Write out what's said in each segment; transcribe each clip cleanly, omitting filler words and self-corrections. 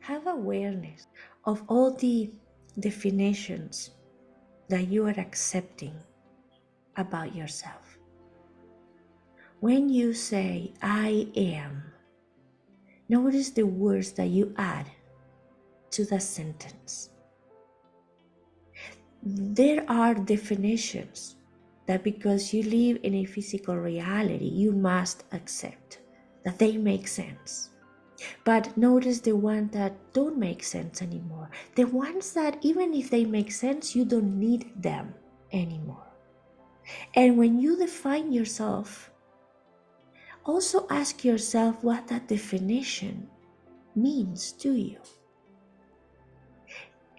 have awareness of all the definitions that you are accepting about yourself. When you say, I am, notice the words that you add to the sentence. There are definitions that because you live in a physical reality, you must accept that they make sense. But notice the ones that don't make sense anymore. The ones that even if they make sense, you don't need them anymore. And when you define yourself, also ask yourself what that definition means to you.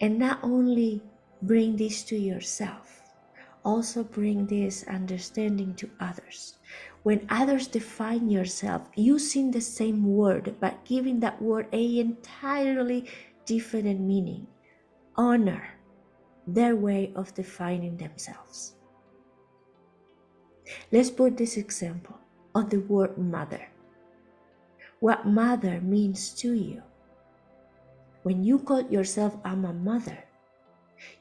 And not only bring this to yourself, also bring this understanding to others. When others define yourself using the same word, but giving that word an entirely different meaning, honor their way of defining themselves. Let's put this example of the word mother. What mother means to you. When you call yourself I'm a mother,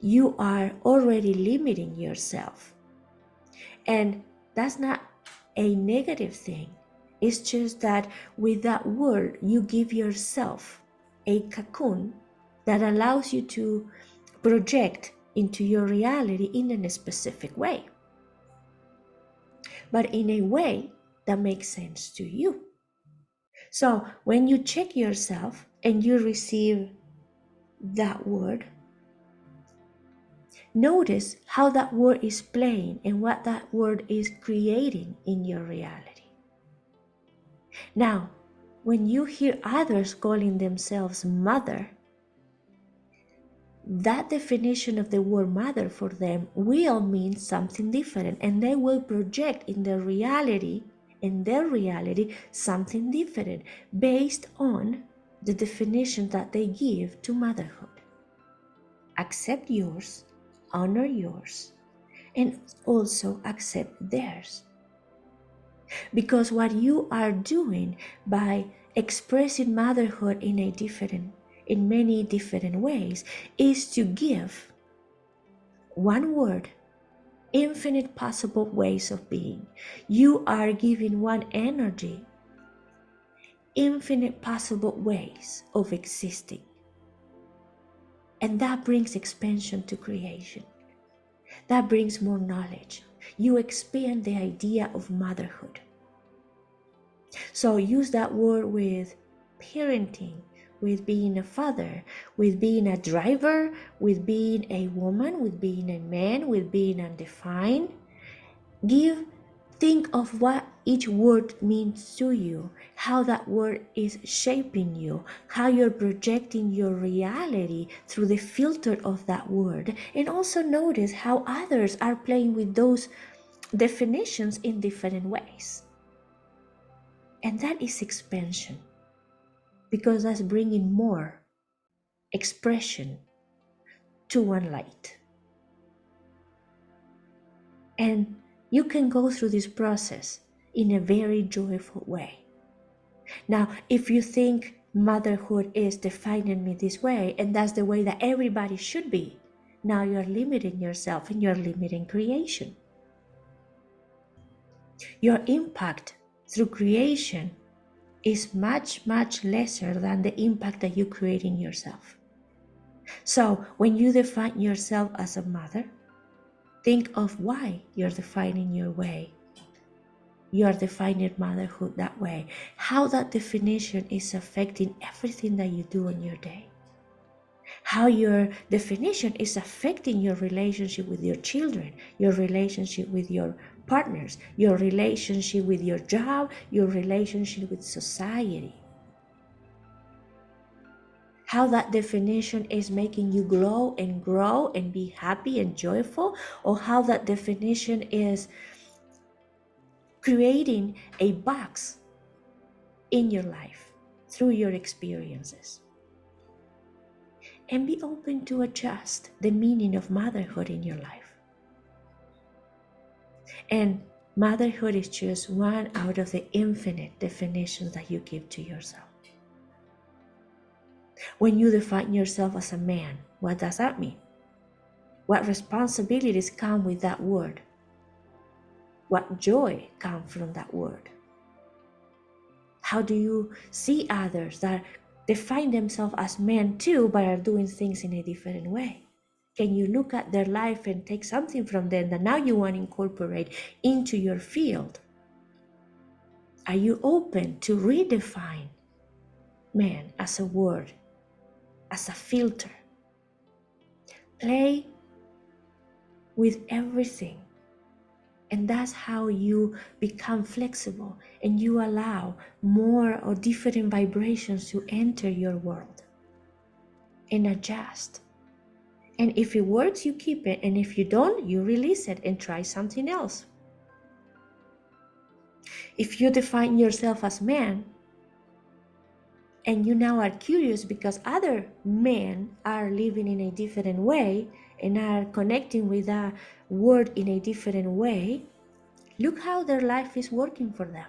you are already limiting yourself. And that's not a negative thing. It's just that with that word, you give yourself a cocoon that allows you to project into your reality in a specific way, but in a way that makes sense to you. So when you check yourself and you receive that word, notice how that word is playing and what that word is creating in your reality. Now, when you hear others calling themselves mother, that definition of the word mother for them will mean something different, and they will project in their reality, something different based on the definition that they give to motherhood. Accept yours, honor yours, and also accept theirs. Because what you are doing by expressing motherhood in many different ways is to give one word infinite possible ways of being. You are giving one energy infinite possible ways of existing. And that brings expansion to creation. That brings more knowledge. You expand the idea of motherhood. So use that word with parenting, with being a father, with being a driver, with being a woman, with being a man, with being undefined. Think of what each word means to you, how that word is shaping you, how you're projecting your reality through the filter of that word. And also notice how others are playing with those definitions in different ways. And that is expansion, because that's bringing more expression to one light. And you can go through this process in a very joyful way. Now, if you think motherhood is defining me this way, and that's the way that everybody should be, now you're limiting yourself and you're limiting creation. Your impact through creation is much, much lesser than the impact that you create in yourself. So when you define yourself as a mother, think of why you're defining your way. You're defining motherhood that way. How that definition is affecting everything that you do in your day. How your definition is affecting your relationship with your children, your relationship with your partners, your relationship with your job, your relationship with society. How that definition is making you glow and grow and be happy and joyful, or how that definition is creating a box in your life through your experiences. And be open to adjust the meaning of motherhood in your life. And motherhood is just one out of the infinite definitions that you give to yourself. When you define yourself as a man, what does that mean? What responsibilities come with that word? What joy comes from that word? How do you see others that define themselves as men too, but are doing things in a different way? Can you look at their life and take something from them that now you want to incorporate into your field? Are you open to redefine man as a word, as a filter? Play with everything. And that's how you become flexible and you allow more or different vibrations to enter your world and adjust. And if it works, you keep it. And if you don't, you release it and try something else. If you define yourself as man and you now are curious because other men are living in a different way and are connecting with that word in a different way, look how their life is working for them.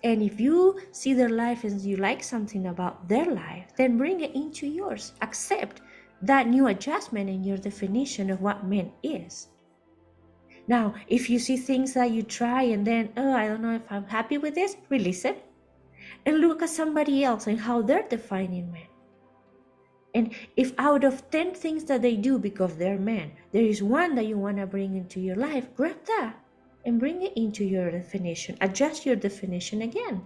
And if you see their life and you like something about their life, then bring it into yours. Accept that new adjustment in your definition of what men is. Now, if you see things that you try and then, oh, I don't know if I'm happy with this, release it. And look at somebody else and how they're defining men. And if out of 10 things that they do because they're men, there is one that you want to bring into your life, grab that and bring it into your definition. Adjust your definition again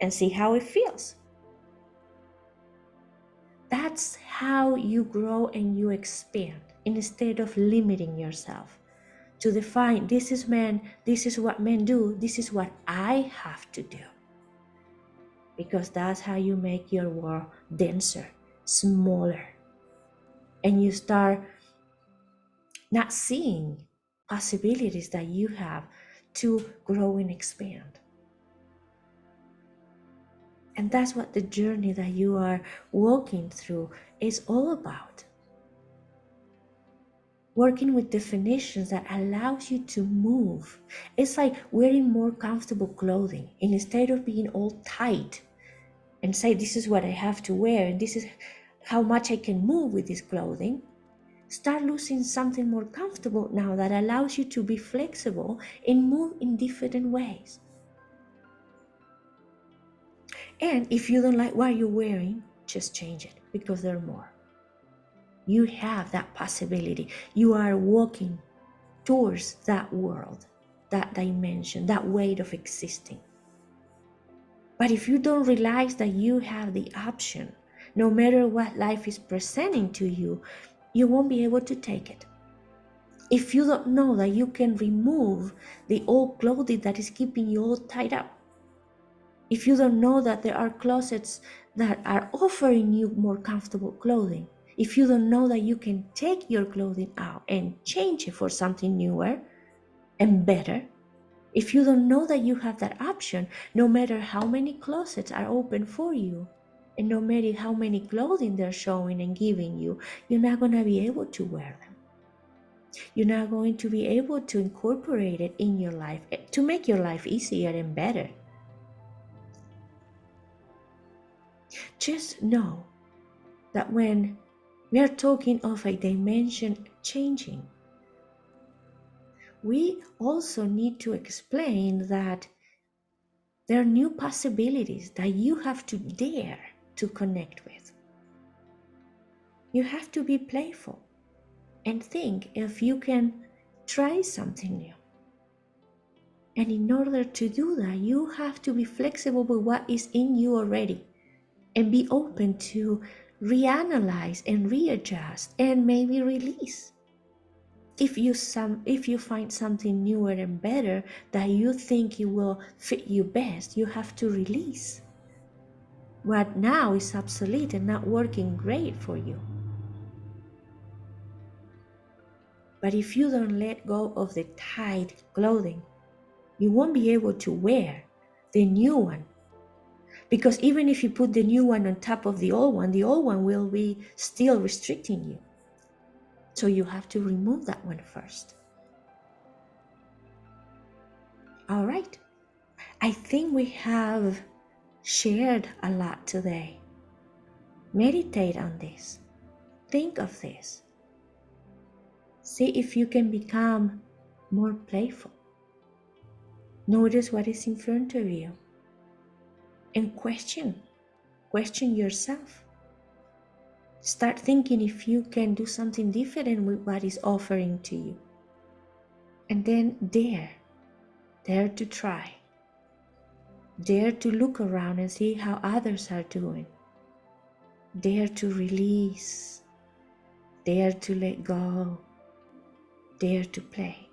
and see how it feels. That's how you grow and you expand instead of limiting yourself to define this is men, this is what men do, this is what I have to do. Because that's how you make your world denser, smaller, and you start not seeing possibilities that you have to grow and expand. And that's what the journey that you are walking through is all about. Working with definitions that allows you to move. It's like wearing more comfortable clothing. And instead of being all tight and say, this is what I have to wear and this is how much I can move with this clothing, start losing something more comfortable now that allows you to be flexible and move in different ways. And if you don't like what you're wearing, just change it because there are more. You have that possibility. You are walking towards that world, that dimension, that way of existing. But if you don't realize that you have the option, no matter what life is presenting to you, you won't be able to take it. If you don't know that you can remove the old clothing that is keeping you all tied up, if you don't know that there are closets that are offering you more comfortable clothing, if you don't know that you can take your clothing out and change it for something newer and better, if you don't know that you have that option, no matter how many closets are open for you, and no matter how many clothing they're showing and giving you, you're not going to be able to wear them. You're not going to be able to incorporate it in your life to make your life easier and better. Just know that when we are talking of a dimension changing, we also need to explain that there are new possibilities that you have to dare to connect with. You have to be playful and think if you can try something new. And in order to do that, you have to be flexible with what is in you already and be open to reanalyze and readjust and maybe release. If you find something newer and better that you think it will fit you best, you have to release what now is obsolete and not working great for you. But if you don't let go of the tight clothing, you won't be able to wear the new one. Because even if you put the new one on top of the old one will be still restricting you. So you have to remove that one first. All right. I think we have shared a lot today. Meditate on this. Think of this. See if you can become more playful. Notice what is in front of you and question yourself. Start thinking if you can do something different with what is offering to you. And then dare to try. Dare to look around and see how others are doing. Dare to release. Dare to let go. Dare to play.